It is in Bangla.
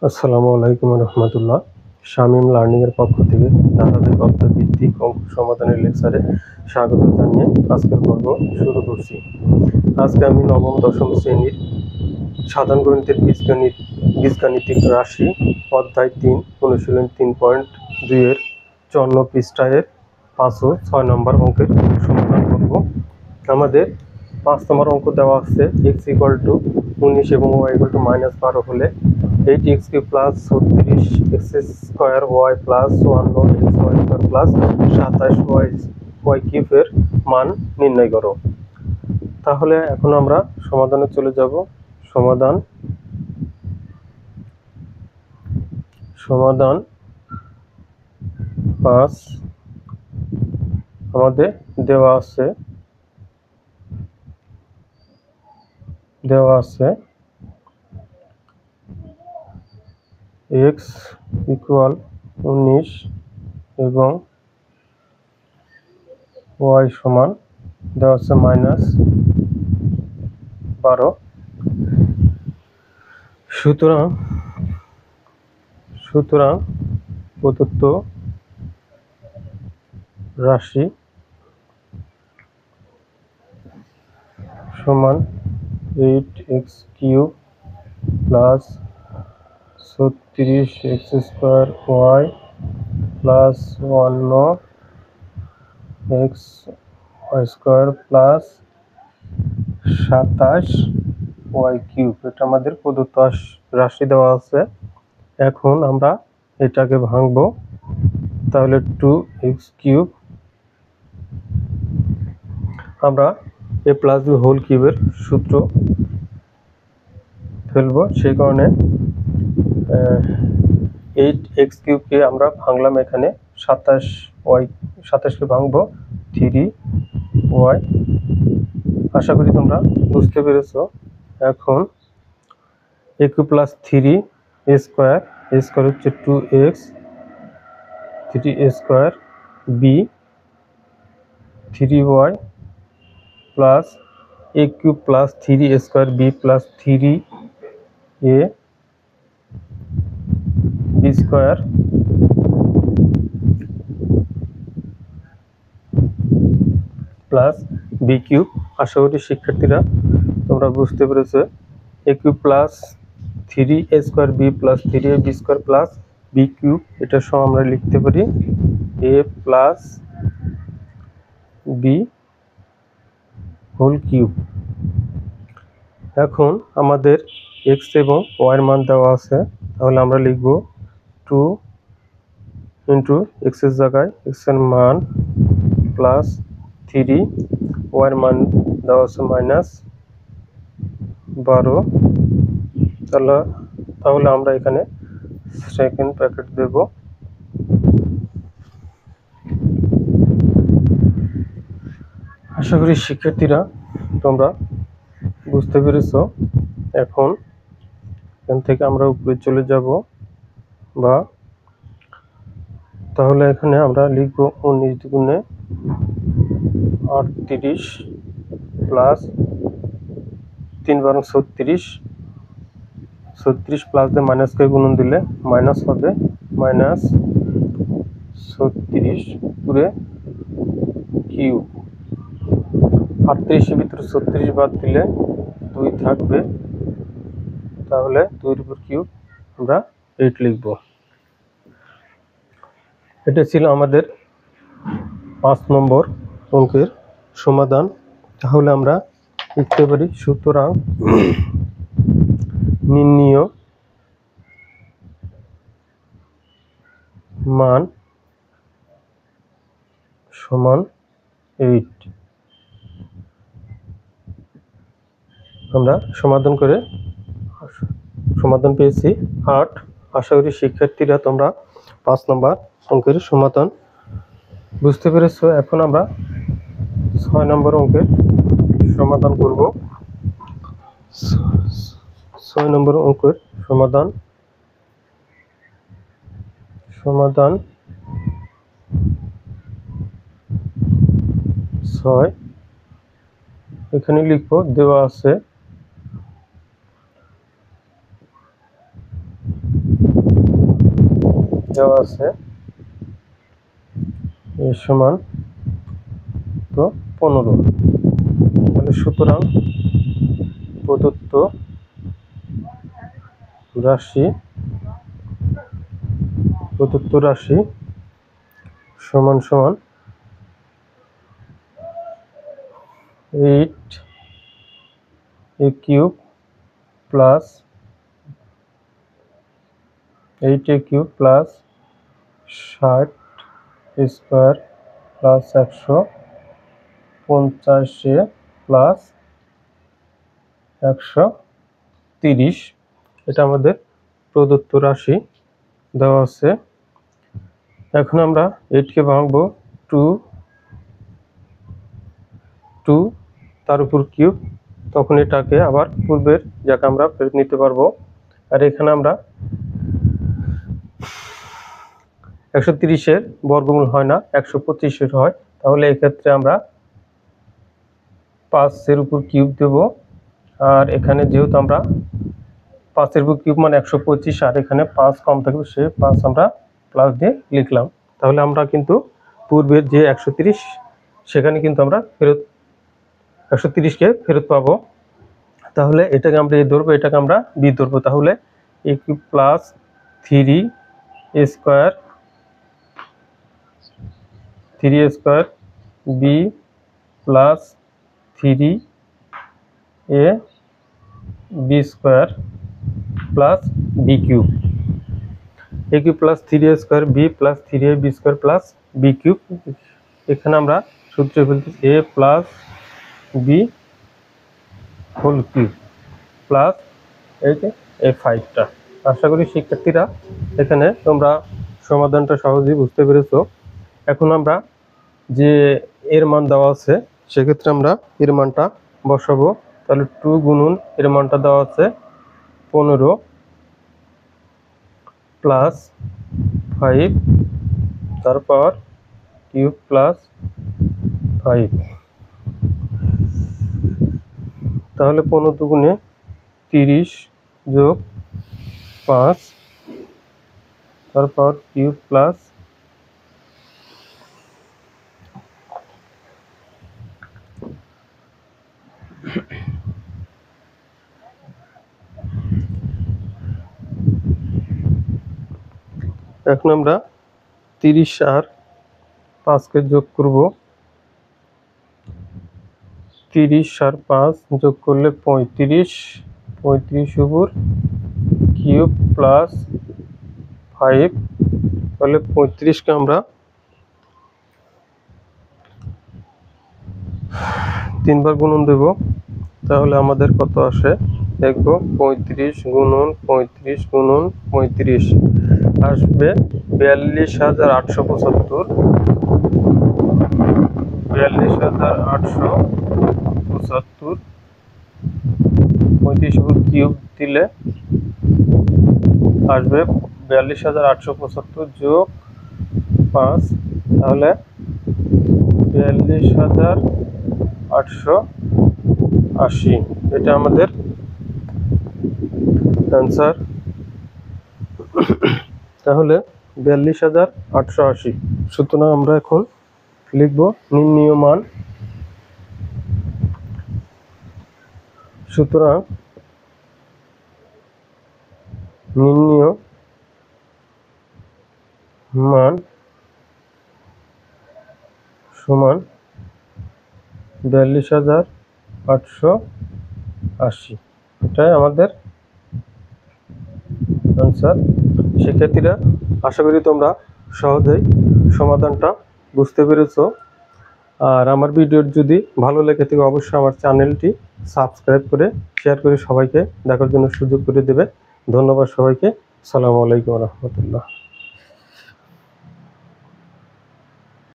আসসালামু আলাইকুম রহমতুল্লাহ। শামীম লার্নিং এর পক্ষ থেকে ধারাবাহিক অর্থভিত্তিক অঙ্ক সমাধানের লেকচারে স্বাগত জানিয়ে আজকের পর্ব শুরু করছি। আজকে আমি নবম দশম শ্রেণীর সাধারণ গণিতের বীজগাণিতিক রাশি অধ্যায় 3 অনুশীলন 3.2 এর 54 পৃষ্ঠায়ের 5 ও 6 নম্বর অঙ্কের সমাধান করব। আমাদের 5 নম্বর অঙ্ক দেওয়া আছে x = 19 এবং y = -12 হলে 8x³ + 36x² y + 51xy² + 27y³ এর মান নির্ণয় করো। তাহলে এখন আমরা সমাধানে চলে যাব। সমাধান 5 আমাদের দেওয়া আছে x = 19 এবং y সমান দেওয়া আছে -12। সুতরাং প্রদত্ত রাশি সমান 8x³ + 36x² y + 51xy² + 27y³ এটা আমাদের প্রদত্ত রাশি দেওয়া আছে। এখন আমরা এটাকে ভাঙবো। তাহলে 2x³ আমরা a + b হোল কিউবের সূত্র ফেলবো, সেই কারণে 8x³ কে আমরা ভাঙলাম। এখানে 27কে ভাঙবো 3y। আশা করি তোমরা বুঝতে পেরেছো। এখন a³ + 3a² হচ্ছে 2x 3a² b 3y plus a³ + 3a² b plus 3a b² plus b³ আশা করি শিক্ষার্থীরা তোমরা বুঝতে পেরেছো। a³ plus 3a² b plus 3a b² plus b³ এটা সহ আমরা লিখতে পারি a plus b whole cube. এখন আমাদের x এবং y এর মান দেওয়া আছে, তাহলে আমরা লিখব 2 * x এর জায়গায় x এর মান প্লাস 3 y এর মান দেওয়া আছে -12। তাহলে আমরা এখানে সেকেন্ড ব্র্যাকেট দেব। আশা করি শিক্ষার্থীরা তোমরা বুঝতে পেরেছো। এখন এখান থেকে আমরা উপরে চলে যাব, তাহলে এখানে আমরা লিখব 19 × 38 প্লাস 3 × 36 প্লাস দিয়ে মাইনাসকে গুণন দিলে মাইনাস হবে -36 পুরে কিউব। 38 এর ভিতরে 36 বাদ দিলে 2 থাকবে, তাহলে 2 এর উপর কিউব আমরা 8 লিখব। এটা ছিল আমাদের 5 নম্বর অঙ্কের সমাধান। তাহলে আমরা লিখতে পারি সুতরাং নির্ণীয় মান সমান 8। আমরা সমাধান পেয়েছি 8। আশা করি শিক্ষার্থীরা তোমরা 5 নম্বর অঙ্কের সমাধান বুঝতে পেরেছো। এখন আমরা 6 নম্বর অঙ্কের সমাধান করব। 6 নম্বর অঙ্কের সমাধান 6। এখানে লিখবো দেওয়া আছে দেওয়া আছে এ সমান তো 15। তাহলে সুতরাং প্রদত্ত রাশি সমান সমান 8a cube plus 60 square plus 150 plus 130। এটা আমাদের প্রদত্ত রাশি দেওয়া আছে। এখন আমরা 8 কে ভাঙবো 2 তার উপর কিউব, তখন এটাকে আবার পূর্বের যাকে আমরা ফেরত নিতে পারবো। আর এখানে আমরা 130-এর বর্গমূল হয় না, 125-এর হয়। তাহলে এক্ষেত্রে আমরা 5-এর উপর কিউব দেব। আর এখানে যেহেতু আমরা 5-এর উপর কিউব মানে 125, আর এখানে 5 কম থাকবে, সে 5 আমরা প্লাস দিয়ে লিখলাম। তাহলে আমরা কিন্তু পূর্বের যে 130 সেখানে কিন্তু আমরা 130-কে ফেরত পাবো। তাহলে এটাকে আমরা এ ধরবো, এটাকে আমরা বি ধরবো। তাহলে A cube plus 3a square B plus 3ab square plus B cube. A cube plus 3a square B plus 3ab square plus B cube. এখানে আমরা সূত্রে ফেলতে a plus B whole cube plus এই যে এই 5টা। আশা করি শিক্ষার্থীরা এখানে তোমরা সমাধানটা সহজেই বুঝতে পেরেছো। এখন আমরা যে এর মান দেওয়া আছে সেক্ষেত্রে আমরা এর মানটা বসাবো। তাহলে 2 গুণন এর মানটা দেওয়া আছে 15 প্লাস 5 তারপর কিউব প্লাস 5। তাহলে 15 দুগুণে 30 যোগ 5 তারপর কিউব প্লাস 1 এখন আমরা 30 আর 5-কে যোগ করব। 30 আর 5 যোগ করলে 35 উপর কিউব প্লাস 5। তাহলে 35-কে আমরা 3 বার গুণন দেব। তাহলে আমাদের কত আসে দেখবো, 35 গুণন 35 গুণন 35 আসবে 42,875। 42,875 35 উপর কিউব দিলে আসবে 42,875 যোগ 5, তাহলে 42,880। এটা আমাদের অ্যান্সার। তাহলে 42,880। সুতরাং আমরা এখন লিখব নির্ণীয় মান। সুতরাং নির্ণীয় মান সমান 42,880। এটাই আমাদের আনসার। শিক্ষার্থীরা আশা করি তোমরা সহজেই সমাধানটা বুঝতে পেরেছো। আর আমার ভিডিও যদি ভালো লেগে থাকে অবশ্যই আমার চ্যানেলটি সাবস্ক্রাইব করে শেয়ার করে সবাইকে দেখার জন্য সুযোগ করে দেবে। ধন্যবাদ সবাইকে। আসসালামু আলাইকুম ওয়া রাহমাতুল্লাহ।